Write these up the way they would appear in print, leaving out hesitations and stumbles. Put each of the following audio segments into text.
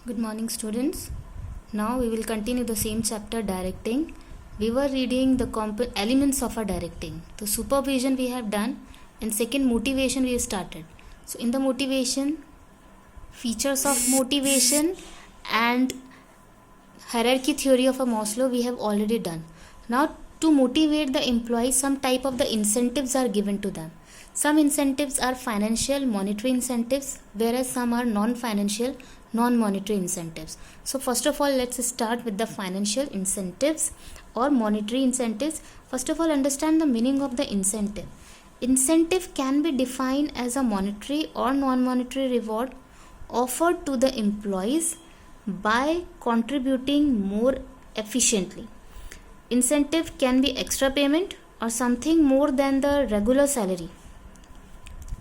Good morning, students. Now we will continue the same chapter, directing. We were reading the elements of our directing. The supervision we have done, and second motivation we have started. So in the motivation, features of motivation and hierarchy theory of a Maslow we have already done. Now to motivate the employees, some type of the incentives are given to them. Some incentives are financial, monetary incentives, whereas some are non-financial, non-monetary incentives. So first of all, let's start with the financial incentives or monetary incentives. First of all, understand the meaning of the incentive. Incentive can be defined as a monetary or non-monetary reward offered to the employees by contributing more efficiently. Incentive can be extra payment or something more than the regular salary.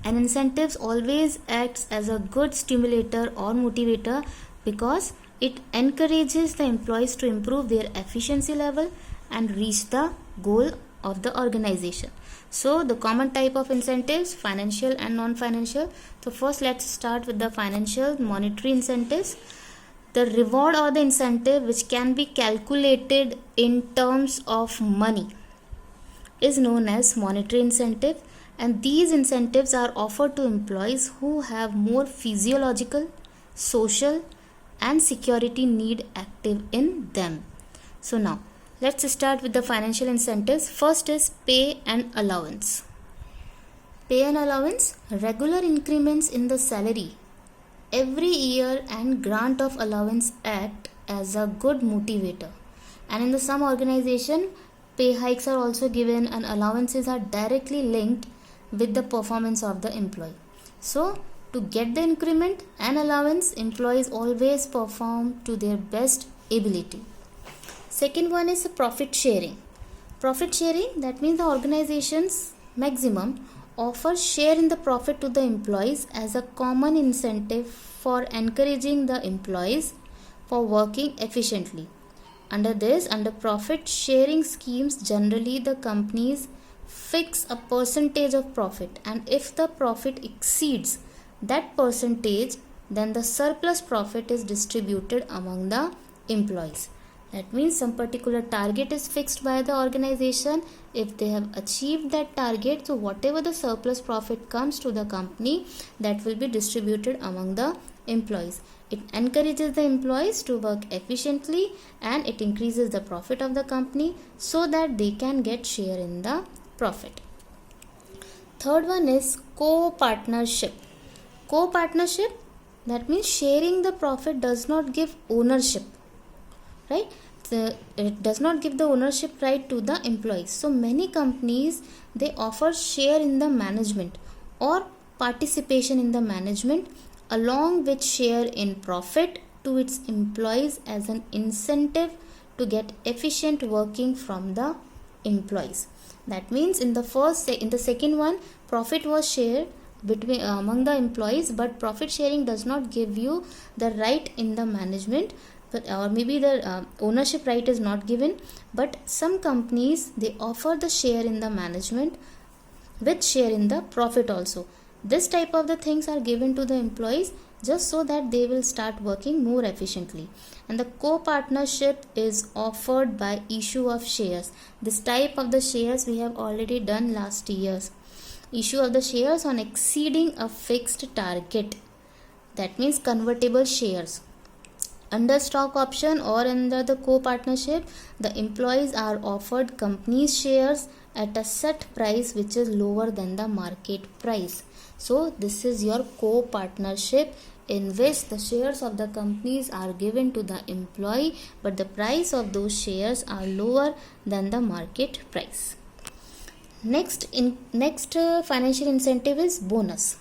And incentives always acts as a good stimulator or motivator because it encourages the employees to improve their efficiency level and reach the goal of the organization. So the common type of incentives, financial and non-financial. So first let's start with the financial monetary incentives. The reward or the incentive which can be calculated in terms of money is known as monetary incentive, and these incentives are offered to employees who have more physiological, social and security need active in them. So now let's start with the financial incentives. First is pay and allowance. Pay and allowance, regular increments in the salary every year and grant of allowance act as a good motivator. And in the some organization, pay hikes are also given and allowances are directly linked with the performance of the employee. So to get the increment and allowance, employees always perform to their best ability. Second one is profit sharing. Profit sharing, that means the organization's maximum offer share in the profit to the employees as a common incentive for encouraging the employees for working efficiently. Under profit sharing schemes, generally the companies fix a percentage of profit, and if the profit exceeds that percentage, then the surplus profit is distributed among the employees. That means some particular target is fixed by the organization. If they have achieved that target, so whatever the surplus profit comes to the company, that will be distributed among the employees. It encourages the employees to work efficiently and it increases the profit of the company so that they can get share in the profit. Third one is co-partnership. Co-partnership, that means sharing the profit does not give ownership, right? It does not give the ownership right to the employees. So many companies, they offer share in the management or participation in the management along with share in profit to its employees as an incentive to get efficient working from the employees. That means in the second one, profit was shared between among the employees, but profit sharing does not give you the right in the management, but or maybe the ownership right is not given. But some companies, they offer the share in the management with share in the profit also. This type of the things are given to the employees just so that they will start working more efficiently. And the co-partnership is offered by issue of shares. This type of the shares we have already done last years. Issue of the shares on exceeding a fixed target. That means convertible shares. Under stock option or under the co-partnership, the employees are offered company's shares at a set price which is lower than the market price. So this is your co-partnership in which the shares of the companies are given to the employee, but the price of those shares are lower than the market price. Next financial incentive is bonus.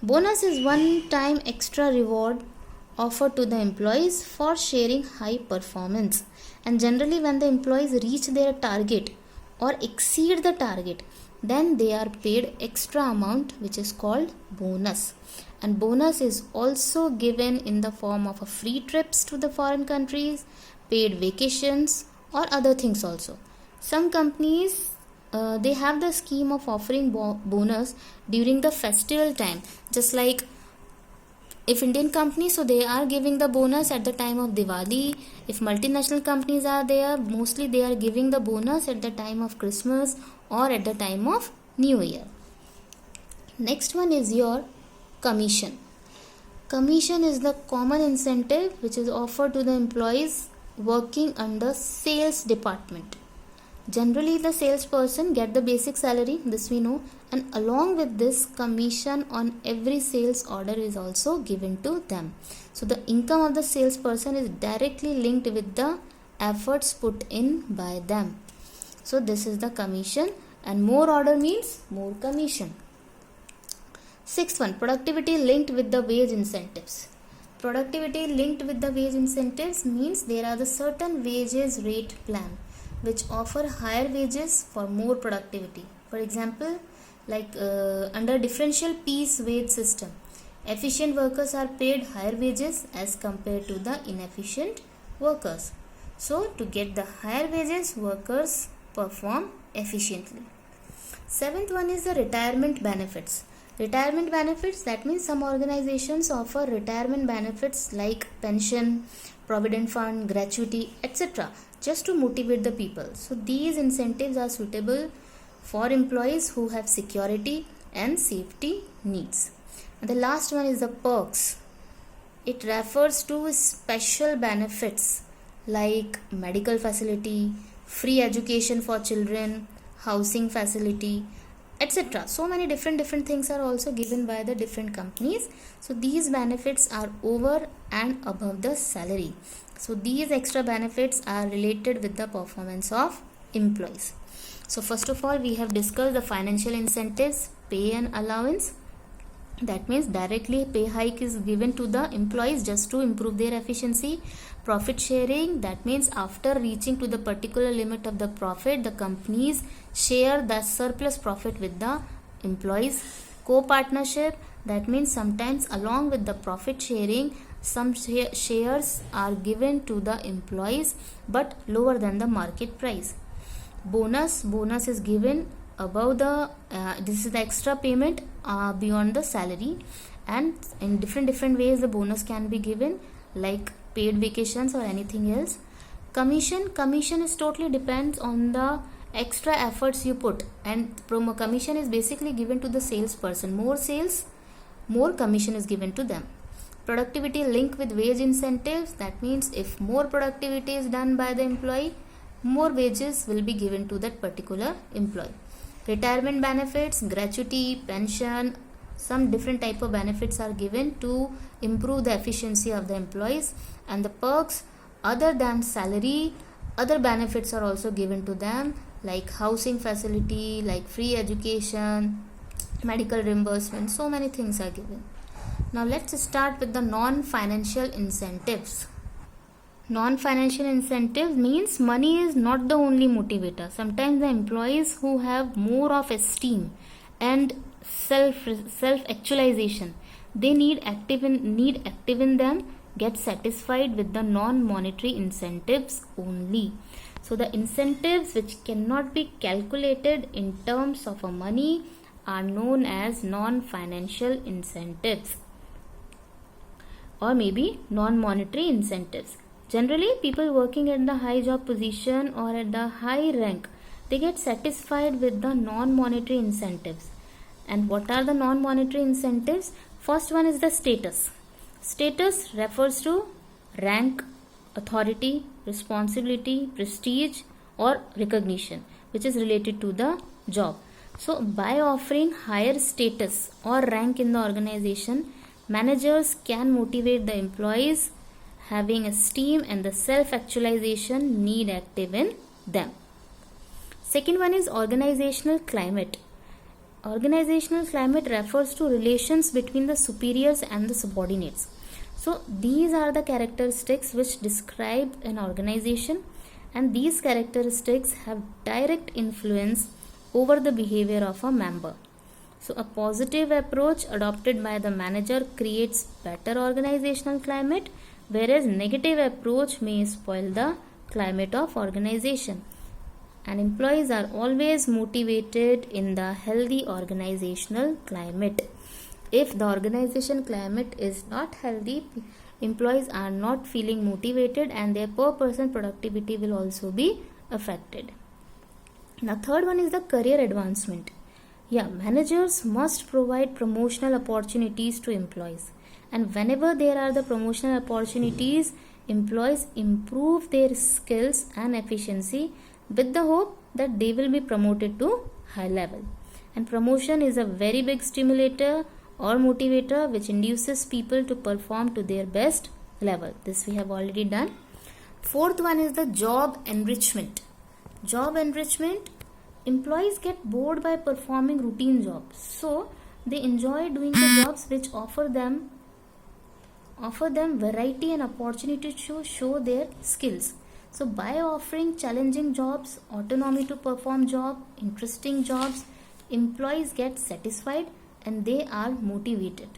Bonus is one-time extra reward offered to the employees for sharing high performance, and generally when the employees reach their target or exceed the target, then they are paid extra amount which is called bonus. And bonus is also given in the form of a free trips to the foreign countries, paid vacations or other things also. Some companies they have the scheme of offering bonus during the festival time, just like If Indian companies, so they are giving the bonus at the time of Diwali. If multinational companies are there, mostly they are giving the bonus at the time of Christmas or at the time of New Year. Next one is your commission. Commission is the common incentive which is offered to the employees working under sales department. Generally the salesperson get the basic salary, this we know, and along with this, commission on every sales order is also given to them. So the income of the salesperson is directly linked with the efforts put in by them. So this is the commission, and more order means more commission. Sixth one, productivity linked with the wage incentives. Productivity linked with the wage incentives means there are the certain wages rate plan which offer higher wages for more productivity. For example, like under differential piece wage system, efficient workers are paid higher wages as compared to the inefficient workers. So to get the higher wages, workers perform efficiently. Seventh one is the retirement benefits. Retirement benefits, that means some organizations offer retirement benefits like pension, provident fund, gratuity, etc. just to motivate the people. So these incentives are suitable for employees who have security and safety needs. And the last one is the perks. It refers to special benefits like medical facility, free education for children, housing facility, etc. So many different things are also given by the different companies. So these benefits are over and above the salary. So these extra benefits are related with the performance of employees. So first of all, we have discussed the financial incentives, pay and allowance. That means directly pay hike is given to the employees just to improve their efficiency. Profit sharing, that means after reaching to the particular limit of the profit, the companies share the surplus profit with the employees. Co-partnership, that means sometimes along with the profit sharing, some shares are given to the employees but lower than the market price. Bonus is given above the this is the extra payment beyond the salary, and in different ways the bonus can be given, like paid vacations or anything else. Commission is totally depends on the extra efforts you put, and promo commission is basically given to the salesperson. More sales, more commission is given to them. Productivity linked with wage incentives, that means if more productivity is done by the employee, more wages will be given to that particular employee. Retirement benefits, gratuity, pension, some different type of benefits are given to improve the efficiency of the employees. And the perks, other than salary, other benefits are also given to them, like housing facility, like free education, medical reimbursement. So many things are given. Now let's start with the non-financial incentives. Non-financial incentive means money is not the only motivator. Sometimes the employees who have more of esteem and self actualization, they need active in them, get satisfied with the non-monetary incentives only. So the incentives which cannot be calculated in terms of a money are known as non-financial incentives, or maybe non-monetary incentives. Generally, people working at the high job position or at the high rank, they get satisfied with the non-monetary incentives. And what are the non-monetary incentives? First one is the status. Status refers to rank, authority, responsibility, prestige, or recognition, which is related to the job. So by offering higher status or rank in the organization, managers can motivate the employees having esteem and the self-actualization need active in them. Second one is organizational climate. Organizational climate refers to relations between the superiors and the subordinates. So these are the characteristics which describe an organization, and these characteristics have direct influence over the behavior of a member. So a positive approach adopted by the manager creates better organizational climate, whereas negative approach may spoil the climate of organization. And employees are always motivated in the healthy organizational climate. if the organization climate is not healthy, employees are not feeling motivated and their per person productivity will also be affected. Now third one is the career advancement. Managers must provide promotional opportunities to employees, and whenever there are the promotional opportunities, employees improve their skills and efficiency with the hope that they will be promoted to high level. And promotion is a very big stimulator or motivator which induces people to perform to their best level. This we have already done. Fourth one is the job enrichment. Job enrichment, employees get bored by performing routine jobs, so they enjoy doing the jobs which offer them variety and opportunity to show their skills. So by offering challenging jobs, autonomy to perform job, interesting jobs, employees get satisfied and they are motivated.